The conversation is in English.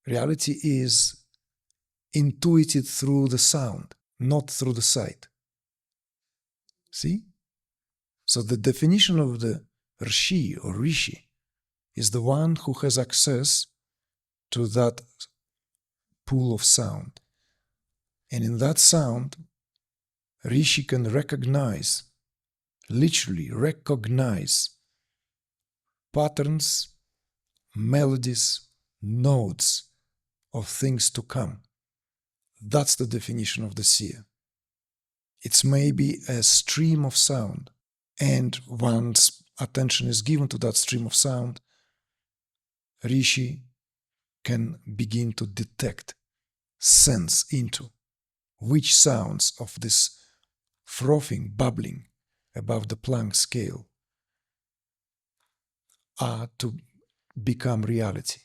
Reality is intuited through the sound, not through the sight. See? So the definition of the Rishi or Rishi is the one who has access to that pool of sound. And in that sound, Rishi can recognize, literally recognize, patterns, melodies, notes of things to come. That's the definition of the seer. It's maybe a stream of sound, and once attention is given to that stream of sound, Rishi can begin to detect, sense into which sounds of this frothing, bubbling above the Planck scale are to become reality.